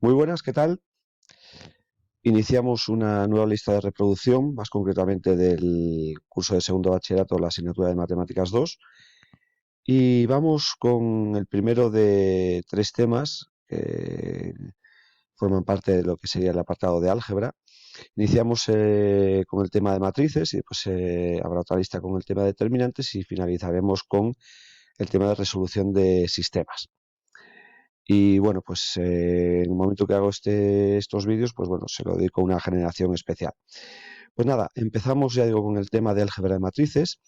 Muy buenas, ¿qué tal? Iniciamos una nueva lista de reproducción, más concretamente del curso de segundo bachillerato, la asignatura de Matemáticas 2, y vamos con el primero de tres temas que forman parte de lo que sería el apartado de álgebra. Iniciamos con el tema de matrices y después habrá otra lista con el tema de determinantes y finalizaremos con el tema de resolución de sistemas. Y bueno, pues en el momento que hago estos vídeos, pues bueno, se lo dedico a una generación especial. Pues nada, empezamos ya digo con el tema de álgebra de matrices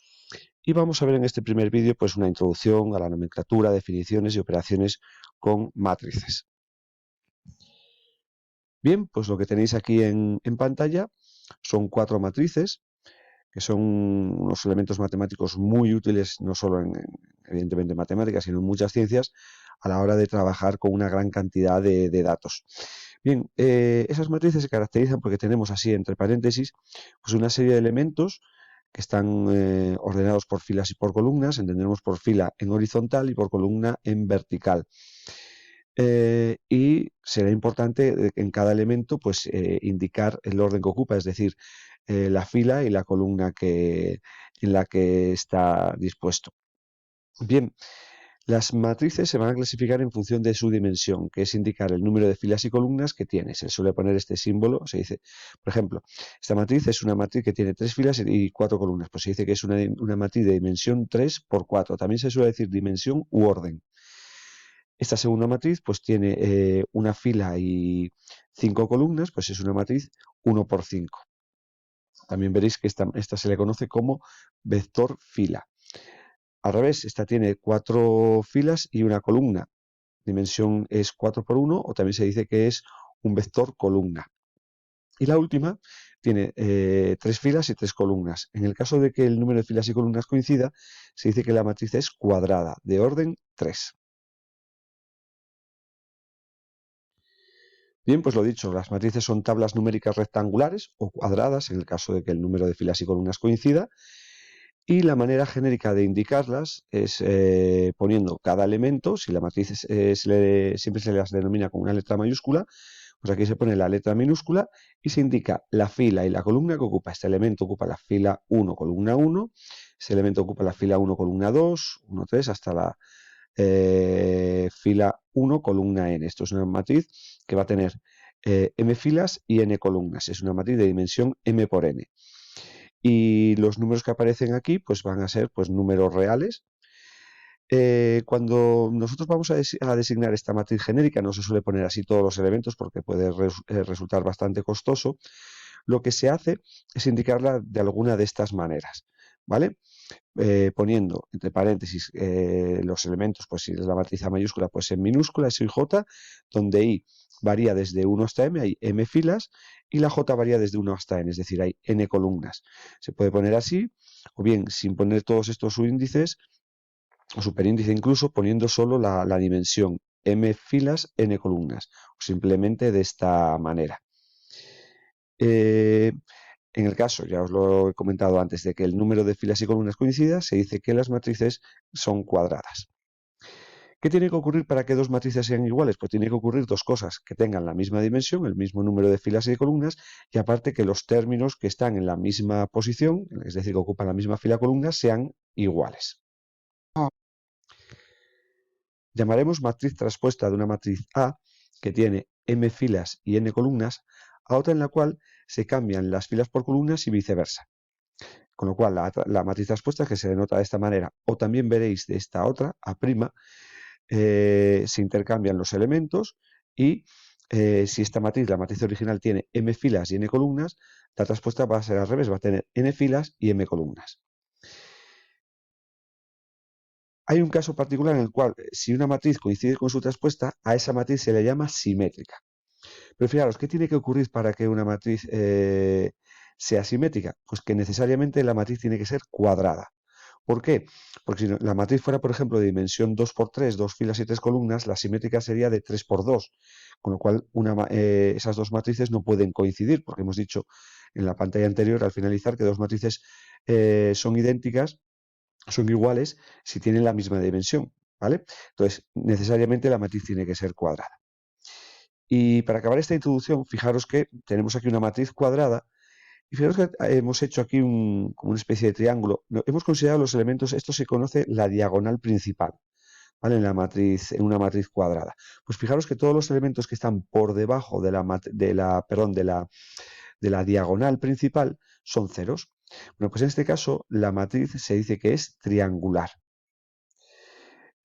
y vamos a ver en este primer vídeo pues una introducción a la nomenclatura, definiciones y operaciones con matrices. Bien, pues lo que tenéis aquí en pantalla son cuatro matrices que son unos elementos matemáticos muy útiles, no solo evidentemente en matemáticas, sino en muchas ciencias, a la hora de trabajar con una gran cantidad de datos. Bien, esas matrices se caracterizan porque tenemos así, entre paréntesis, pues una serie de elementos que están ordenados por filas y por columnas, entendemos por fila en horizontal y por columna en vertical. Y será importante en cada elemento pues, indicar el orden que ocupa, es decir, la fila y la columna en la que está dispuesto. Bien, las matrices se van a clasificar en función de su dimensión, que es indicar el número de filas y columnas que tiene. Se suele poner este símbolo, se dice, por ejemplo, esta matriz es una matriz que tiene 3 filas y 4 columnas, pues se dice que es una matriz de dimensión 3 por 4. También se suele decir dimensión u orden. Esta segunda matriz pues tiene una fila y 5 columnas, pues es una matriz 1 por 5. También veréis que esta se le conoce como vector fila. Al revés, esta tiene 4 filas y una columna. Dimensión es 4 por 1 o también se dice que es un vector columna. Y la última tiene 3 filas y 3 columnas. En el caso de que el número de filas y columnas coincida, se dice que la matriz es cuadrada, de orden 3. Bien, pues lo dicho, las matrices son tablas numéricas rectangulares o cuadradas, en el caso de que el número de filas y columnas coincida, y la manera genérica de indicarlas es poniendo cada elemento, si la matriz siempre se las denomina con una letra mayúscula, pues aquí se pone la letra minúscula y se indica la fila y la columna que ocupa. Este elemento ocupa la fila 1, columna 1, ese elemento ocupa la fila 1, columna 2, 1, 3, hasta la fila 1, columna n. Esto es una matriz que va a tener m filas y n columnas. Es una matriz de dimensión m por n. Y los números que aparecen aquí pues van a ser pues, números reales. Cuando nosotros vamos a designar esta matriz genérica, no se suele poner así todos los elementos porque puede resultar bastante costoso. Lo que se hace es indicarla de alguna de estas maneras, ¿vale? Poniendo entre paréntesis los elementos, pues si es la matriz A mayúscula, pues en minúscula, S y J, donde I varía desde 1 hasta M, hay M filas, y la J varía desde 1 hasta N, es decir, hay N columnas. Se puede poner así, o bien sin poner todos estos subíndices, o superíndice incluso, poniendo solo la dimensión M filas, N columnas, o simplemente de esta manera. En el caso, ya os lo he comentado antes, de que el número de filas y columnas coincida, se dice que las matrices son cuadradas. ¿Qué tiene que ocurrir para que dos matrices sean iguales? Pues tiene que ocurrir dos cosas, que tengan la misma dimensión, el mismo número de filas y de columnas, y aparte que los términos que están en la misma posición, es decir, que ocupan la misma fila columna, sean iguales. Llamaremos matriz traspuesta de una matriz A, que tiene m filas y n columnas, a otra en la cual se cambian las filas por columnas y viceversa. Con lo cual, la matriz traspuesta, que se denota de esta manera, o también veréis de esta otra, A', se intercambian los elementos y si esta matriz, la matriz original, tiene m filas y n columnas, la traspuesta va a ser al revés, va a tener n filas y m columnas. Hay un caso particular en el cual, si una matriz coincide con su traspuesta, a esa matriz se le llama simétrica. Pero fijaros, ¿qué tiene que ocurrir para que una matriz sea simétrica? Pues que necesariamente la matriz tiene que ser cuadrada. ¿Por qué? Porque si la matriz fuera, por ejemplo, de dimensión 2 por 3, dos filas y tres columnas, la simétrica sería de 3 por 2, con lo cual esas dos matrices no pueden coincidir, porque hemos dicho en la pantalla anterior, al finalizar, que dos matrices son idénticas, son iguales si tienen la misma dimensión, ¿vale? Entonces, necesariamente la matriz tiene que ser cuadrada. Y para acabar esta introducción, fijaros que tenemos aquí una matriz cuadrada y fijaros que hemos hecho aquí como una especie de triángulo. Hemos considerado los elementos, esto se conoce la diagonal principal, ¿vale? En una matriz cuadrada. Pues fijaros que todos los elementos que están por debajo de la diagonal principal son ceros. Bueno, pues en este caso la matriz se dice que es triangular.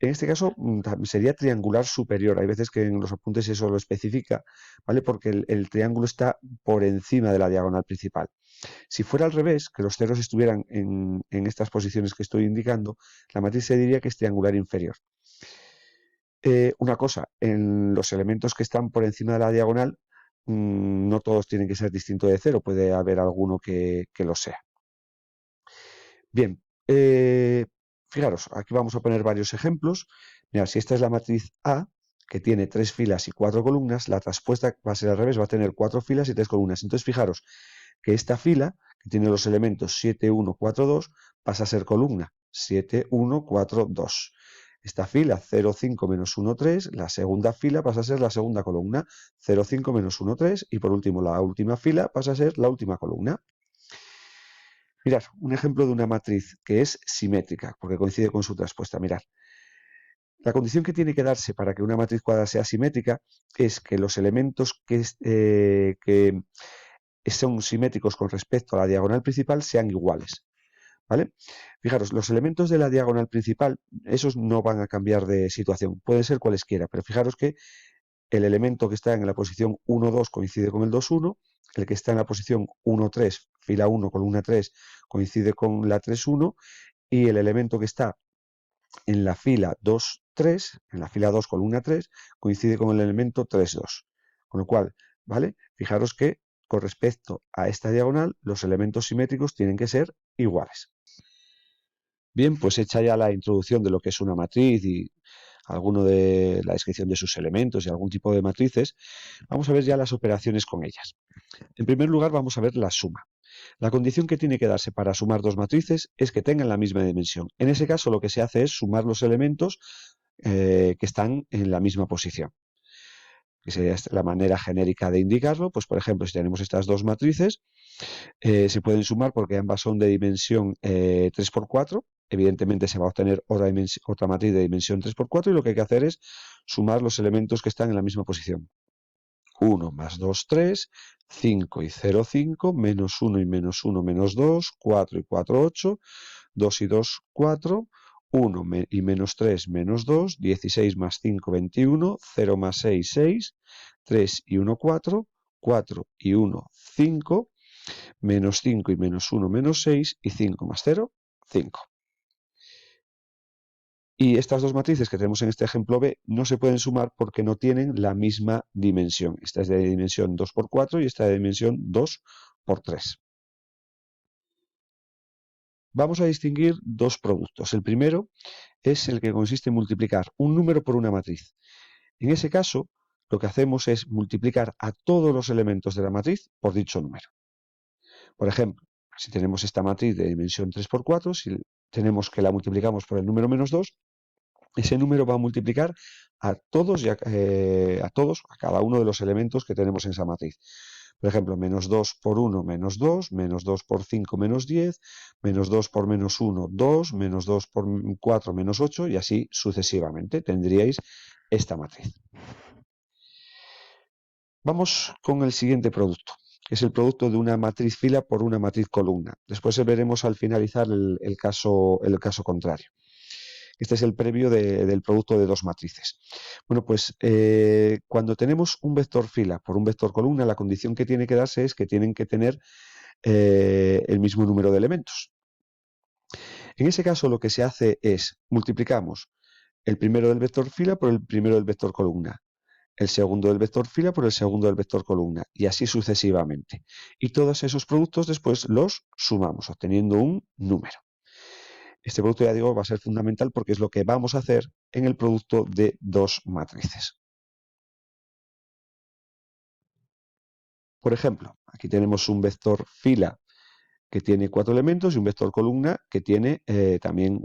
En este caso sería triangular superior. Hay veces que en los apuntes eso lo especifica, ¿vale? Porque el triángulo está por encima de la diagonal principal. Si fuera al revés, que los ceros estuvieran en estas posiciones que estoy indicando, la matriz se diría que es triangular inferior. Una cosa, en los elementos que están por encima de la diagonal, no todos tienen que ser distintos de cero, puede haber alguno que lo sea. Bien, fijaros, aquí vamos a poner varios ejemplos. Mirad, si esta es la matriz A, que tiene 3 filas y 4 columnas, la traspuesta va a ser al revés, va a tener 4 filas y 3 columnas. Entonces, fijaros que esta fila, que tiene los elementos 7, 1, 4, 2, pasa a ser columna 7, 1, 4, 2. Esta fila 0, 5, menos 1, 3, la segunda fila pasa a ser la segunda columna 0, 5, menos 1, 3 y por último la última fila pasa a ser la última columna. Mirad, un ejemplo de una matriz que es simétrica, porque coincide con su traspuesta. Mirad, la condición que tiene que darse para que una matriz cuadrada sea simétrica es que los elementos que son simétricos con respecto a la diagonal principal sean iguales. ¿Vale? Fijaros, los elementos de la diagonal principal, esos no van a cambiar de situación, pueden ser cualesquiera, pero fijaros que el elemento que está en la posición 1, 2 coincide con el 2, 1, el que está en la posición 1, 3, fila 1, columna 3, coincide con la 3, 1, y el elemento que está en la fila 2, 3, en la fila 2, columna 3, coincide con el elemento 3, 2. Con lo cual, ¿vale? Fijaros que con respecto a esta diagonal, los elementos simétricos tienen que ser iguales. Bien, pues hecha ya la introducción de lo que es una matriz y alguno de la descripción de sus elementos y algún tipo de matrices, vamos a ver ya las operaciones con ellas. En primer lugar, vamos a ver la suma. La condición que tiene que darse para sumar dos matrices es que tengan la misma dimensión. En ese caso, lo que se hace es sumar los elementos que están en la misma posición. Que sería la manera genérica de indicarlo. Pues, por ejemplo, si tenemos estas dos matrices, se pueden sumar porque ambas son de dimensión 3×4. Evidentemente se va a obtener otra matriz de dimensión 3×4 y lo que hay que hacer es sumar los elementos que están en la misma posición. 1 más 2, 3, 5 y 0, 5, menos 1 y menos 1, menos 2, 4 y 4, 8, 2 y 2, 4, 1 y menos 3, menos 2, 16 más 5, 21, 0 más 6, 6, 3 y 1, 4, 4 y 1, 5, menos 5 y menos 1, menos 6, y 5 más 0, 5. Y estas dos matrices que tenemos en este ejemplo B no se pueden sumar porque no tienen la misma dimensión. Esta es de dimensión 2×4 y esta de dimensión 2×3. Vamos a distinguir dos productos. El primero es el que consiste en multiplicar un número por una matriz. En ese caso, lo que hacemos es multiplicar a todos los elementos de la matriz por dicho número. Por ejemplo, si tenemos esta matriz de dimensión 3×4, si tenemos que la multiplicamos por el número menos 2, ese número va a multiplicar a todos, a cada uno de los elementos que tenemos en esa matriz. Por ejemplo, menos 2 por 1, menos 2, menos 2 por 5, menos 10, menos 2 por menos 1, 2, menos 2 por 4, menos 8, y así sucesivamente tendríais esta matriz. Vamos con el siguiente producto, que es el producto de una matriz fila por una matriz columna. Después veremos al finalizar el caso contrario. Este es el previo del producto de dos matrices. Bueno, pues cuando tenemos un vector fila por un vector columna, la condición que tiene que darse es que tienen que tener el mismo número de elementos. En ese caso lo que se hace es multiplicamos el primero del vector fila por el primero del vector columna, el segundo del vector fila por el segundo del vector columna y así sucesivamente. Y todos esos productos después los sumamos obteniendo un número. Este producto, ya digo, va a ser fundamental porque es lo que vamos a hacer en el producto de dos matrices. Por ejemplo, aquí tenemos un vector fila que tiene 4 elementos y un vector columna que tiene también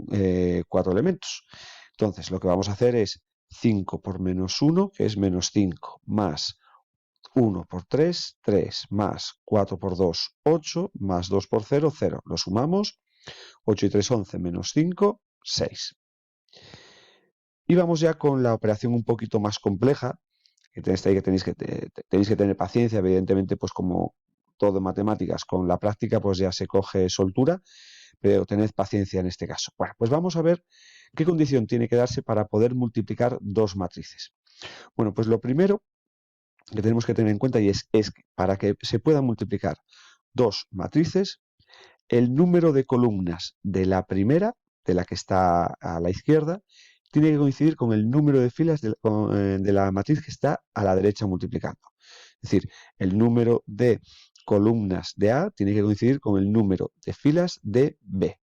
4 elementos. Entonces, lo que vamos a hacer es 5 por menos 1, que es menos 5, más 1 por 3, 3, más 4 por 2, 8, más 2 por 0, 0. Lo sumamos, 8 y 3, 11, menos 5, 6. Y vamos ya con la operación un poquito más compleja, que tenéis que tener paciencia, evidentemente, pues como todo en matemáticas, con la práctica pues ya se coge soltura, pero tened paciencia en este caso. Bueno, pues vamos a ver qué condición tiene que darse para poder multiplicar dos matrices. Bueno, pues lo primero que tenemos que tener en cuenta es que para que se puedan multiplicar dos matrices, el número de columnas de la primera, de la que está a la izquierda, tiene que coincidir con el número de filas de la matriz que está a la derecha multiplicando. Es decir, el número de columnas de A tiene que coincidir con el número de filas de B.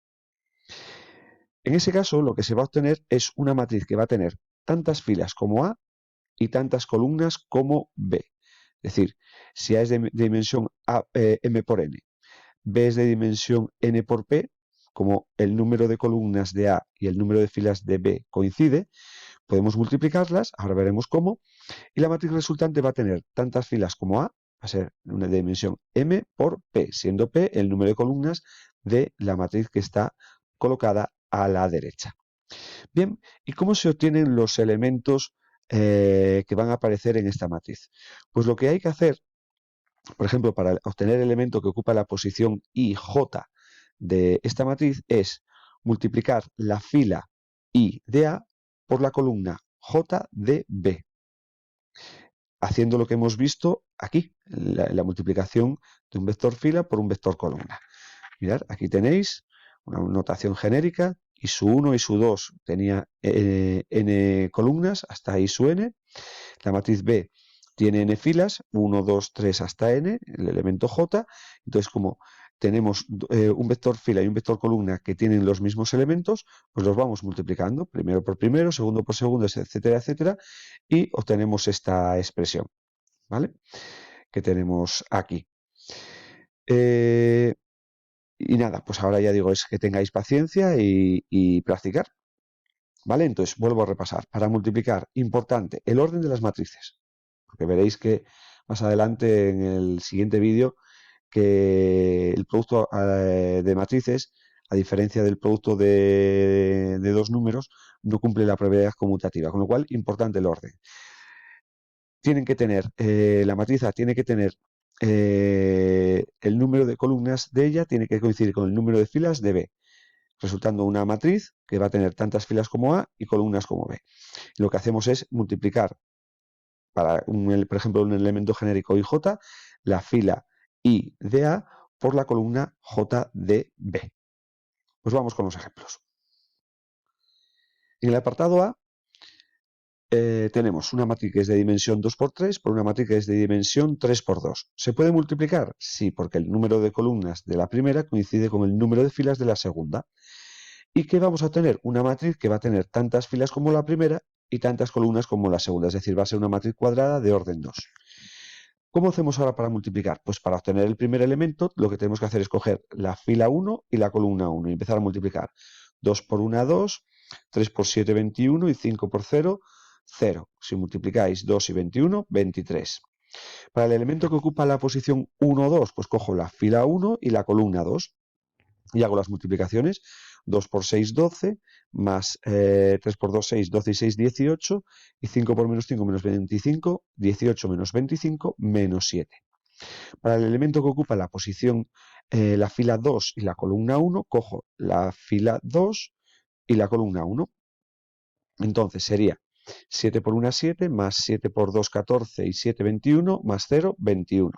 En ese caso, lo que se va a obtener es una matriz que va a tener tantas filas como A y tantas columnas como B. Es decir, si A es de dimensión M por N, B es de dimensión N por P, como el número de columnas de A y el número de filas de B coincide, podemos multiplicarlas, ahora veremos cómo, y la matriz resultante va a tener tantas filas como A, va a ser una dimensión M por P, siendo P el número de columnas de la matriz que está colocada a la derecha. Bien, ¿y cómo se obtienen los elementos que van a aparecer en esta matriz? Pues lo que hay que hacer, por ejemplo, para obtener el elemento que ocupa la posición IJ de esta matriz es multiplicar la fila I de A por la columna J de B, haciendo lo que hemos visto aquí, la multiplicación de un vector fila por un vector columna. Mirad, aquí tenéis una notación genérica, y su 1 y su 2 tenía n columnas hasta i su n. La matriz B tiene n filas, 1, 2, 3 hasta n, el elemento j. Entonces, como tenemos un vector fila y un vector columna que tienen los mismos elementos, pues los vamos multiplicando, primero por primero, segundo por segundo, etcétera, etcétera, y obtenemos esta expresión, ¿vale? Que tenemos aquí. Y nada, pues ahora ya digo, es que tengáis paciencia y practicar, ¿vale? Entonces, vuelvo a repasar. Para multiplicar, importante, el orden de las matrices, porque veréis que más adelante en el siguiente vídeo que el producto de matrices, a diferencia del producto de dos números, no cumple la propiedad conmutativa, con lo cual, importante el orden. Tienen que tener, la matriz A tiene que tener el número de columnas de ella, tiene que coincidir con el número de filas de B, resultando una matriz que va a tener tantas filas como A y columnas como B. Y lo que hacemos es multiplicar, para por ejemplo, un elemento genérico IJ, la fila I de A por la columna J de B. Pues vamos con los ejemplos. En el apartado A tenemos una matriz que es de dimensión 2×3 por una matriz que es de dimensión 3×2. ¿Se puede multiplicar? Sí, porque el número de columnas de la primera coincide con el número de filas de la segunda. ¿Y qué vamos a tener? Una matriz que va a tener tantas filas como la primera y tantas columnas como la segunda, es decir, va a ser una matriz cuadrada de orden 2. ¿Cómo hacemos ahora para multiplicar? Pues para obtener el primer elemento, lo que tenemos que hacer es coger la fila 1 y la columna 1 y empezar a multiplicar. 2 por 1, 2, 3 por 7, 21 y 5 por 0, 0. Si multiplicáis 2 y 21, 23. Para el elemento que ocupa la posición 1, 2, pues cojo la fila 1 y la columna 2 y hago las multiplicaciones. 2 por 6, 12, más 3 por 2, 6, 12 y 6, 18, y 5 por menos 5, menos 25, 18 menos 25, menos 7. Para el elemento que ocupa la posición, la fila 2 y la columna 1, cojo la fila 2 y la columna 1. Entonces sería 7 por 1, 7, más 7 por 2, 14 y 7, 21, más 0, 21.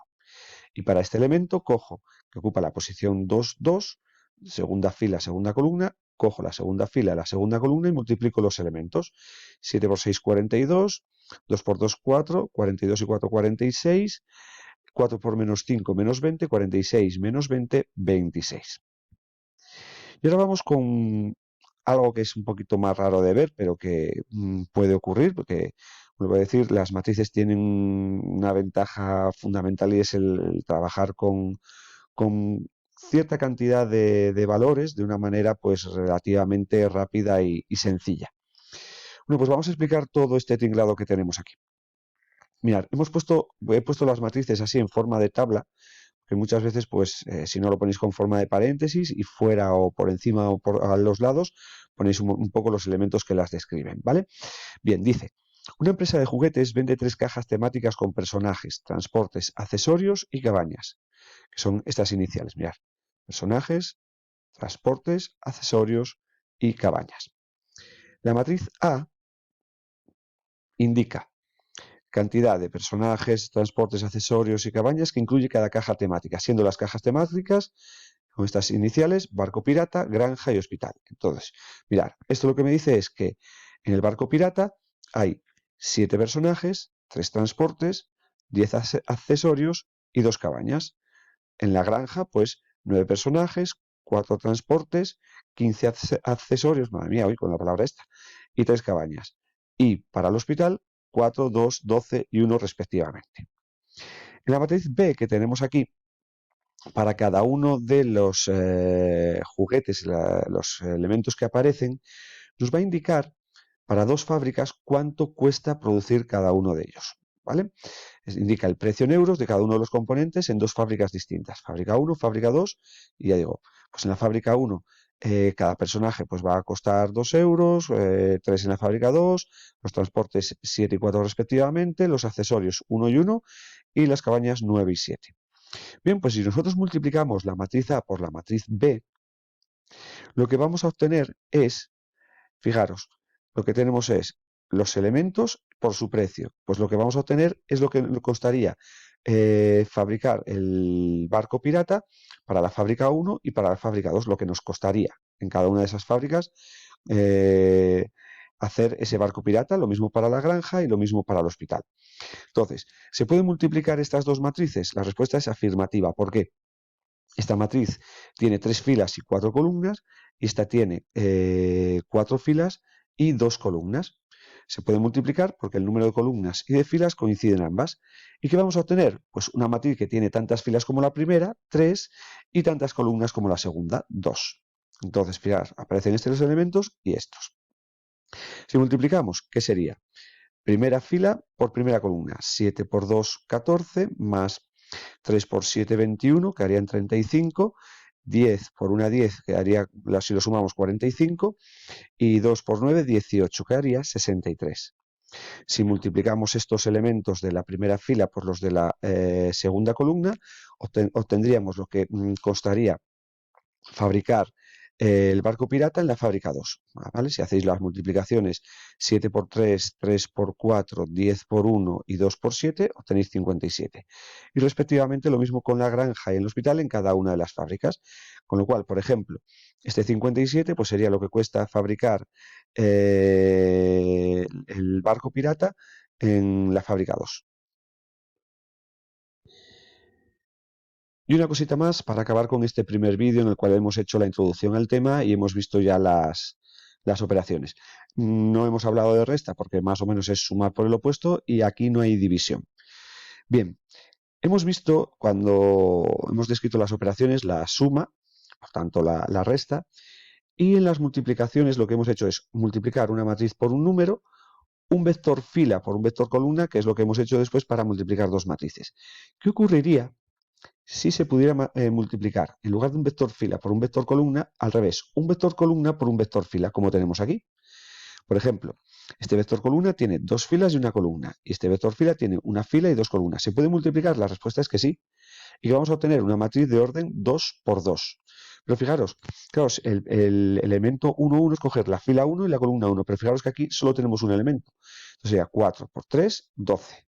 Y para este elemento cojo, que ocupa la posición 2, 2, segunda fila, segunda columna, cojo la segunda fila, la segunda columna y multiplico los elementos. 7 por 6, 42, 2 por 2, 4, 42 y 4, 46, 4 por menos 5, menos 20, 46 menos 20, 26. Y ahora vamos con algo que es un poquito más raro de ver, pero que puede ocurrir, porque, vuelvo a decir, las matrices tienen una ventaja fundamental y es el trabajar con cierta cantidad de valores de una manera pues relativamente rápida y sencilla. Bueno, pues vamos a explicar todo este tinglado que tenemos aquí. Mirad, he puesto las matrices así en forma de tabla, que muchas veces, pues, si no lo ponéis con forma de paréntesis y fuera o por encima o a los lados, ponéis un poco los elementos que las describen, ¿vale? Bien, dice, una empresa de juguetes vende 3 cajas temáticas con personajes, transportes, accesorios y cabañas, que son estas iniciales, mirad, personajes, transportes, accesorios y cabañas. La matriz A indica cantidad de personajes, transportes, accesorios y cabañas que incluye cada caja temática, siendo las cajas temáticas, con estas iniciales, barco pirata, granja y hospital. Entonces, mirad, esto lo que me dice es que en el barco pirata hay 7 personajes, 3 transportes, 10 accesorios y 2 cabañas. En la granja, pues, 9 personajes, 4 transportes, 15 accesorios, madre mía, hoy con la palabra esta, y 3 cabañas. Y para el hospital, 4, 2, 12 y 1 respectivamente. En la matriz B que tenemos aquí, para cada uno de los juguetes, los elementos que aparecen, nos va a indicar para 2 fábricas cuánto cuesta producir cada uno de ellos, ¿vale? Indica el precio en euros de cada uno de los componentes en 2 fábricas distintas, fábrica 1, fábrica 2, y ya digo, pues en la fábrica 1 cada personaje pues va a costar 2 euros, 3 en la fábrica 2, los transportes 7 y 4 respectivamente, los accesorios 1 y 1 y las cabañas 9 y 7. Bien, pues si nosotros multiplicamos la matriz A por la matriz B, lo que vamos a obtener es, fijaros, lo que tenemos es los elementos por su precio. Pues lo que vamos a obtener es lo que costaría fabricar el barco pirata para la fábrica 1 y para la fábrica 2, lo que nos costaría en cada una de esas fábricas hacer ese barco pirata, lo mismo para la granja y lo mismo para el hospital. Entonces, ¿se pueden multiplicar estas dos matrices? La respuesta es afirmativa. ¿Por qué? Esta matriz tiene 3 filas y 4 columnas y esta tiene 4 filas y 2 columnas. Se puede multiplicar porque el número de columnas y de filas coinciden ambas. ¿Y qué vamos a obtener? Pues una matriz que tiene tantas filas como la primera, 3, y tantas columnas como la segunda, 2. Entonces, fijaros, aparecen estos elementos y estos. Si multiplicamos, ¿qué sería? Primera fila por primera columna, 7 por 2, 14, más 3 por 7, 21, que harían 35, 10 por 1, 10, que haría, si lo sumamos, 45, y 2 por 9, 18, que haría 63. Si multiplicamos estos elementos de la primera fila por los de la segunda columna, obtendríamos lo que costaría fabricar el barco pirata en la fábrica 2, ¿vale? Si hacéis las multiplicaciones 7 por 3, 3 por 4, 10 por 1 y 2 por 7, obtenéis 57. Y respectivamente lo mismo con la granja y el hospital en cada una de las fábricas. Con lo cual, por ejemplo, este 57 pues sería lo que cuesta fabricar el barco pirata en la fábrica 2. Y una cosita más para acabar con este primer vídeo en el cual hemos hecho la introducción al tema y hemos visto ya las operaciones. No hemos hablado de resta porque más o menos es sumar por el opuesto y aquí no hay división. Bien, hemos visto cuando hemos descrito las operaciones la suma, por tanto la resta, y en las multiplicaciones lo que hemos hecho es multiplicar una matriz por un número, un vector fila por un vector columna, que es lo que hemos hecho después para multiplicar dos matrices. ¿Qué ocurriría si se pudiera multiplicar, en lugar de un vector fila por un vector columna, al revés, un vector columna por un vector fila, como tenemos aquí? Por ejemplo, este vector columna tiene 2 filas y una columna, y este vector fila tiene una fila y 2 columnas. ¿Se puede multiplicar? La respuesta es que sí, y que vamos a obtener una matriz de orden 2 por 2. Pero fijaros, claro, el elemento 1, 1 es coger la fila 1 y la columna 1, pero fijaros que aquí solo tenemos un elemento. Entonces sería 4 por 3, 12.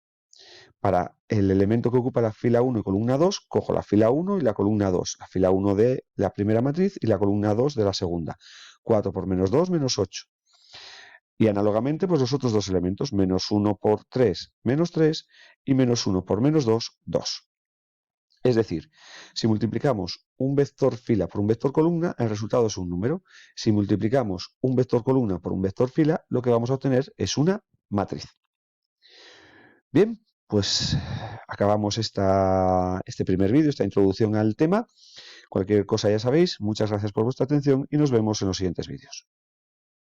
Para el elemento que ocupa la fila 1 y columna 2, cojo la fila 1 y la columna 2, la fila 1 de la primera matriz y la columna 2 de la segunda. 4 por menos 2, menos 8. Y análogamente, pues los otros dos elementos, menos 1 por 3, menos 3, y menos 1 por menos 2, 2. Es decir, si multiplicamos un vector fila por un vector columna, el resultado es un número. Si multiplicamos un vector columna por un vector fila, lo que vamos a obtener es una matriz. Bien, pues acabamos este primer vídeo, esta introducción al tema. Cualquier cosa ya sabéis, muchas gracias por vuestra atención y nos vemos en los siguientes vídeos.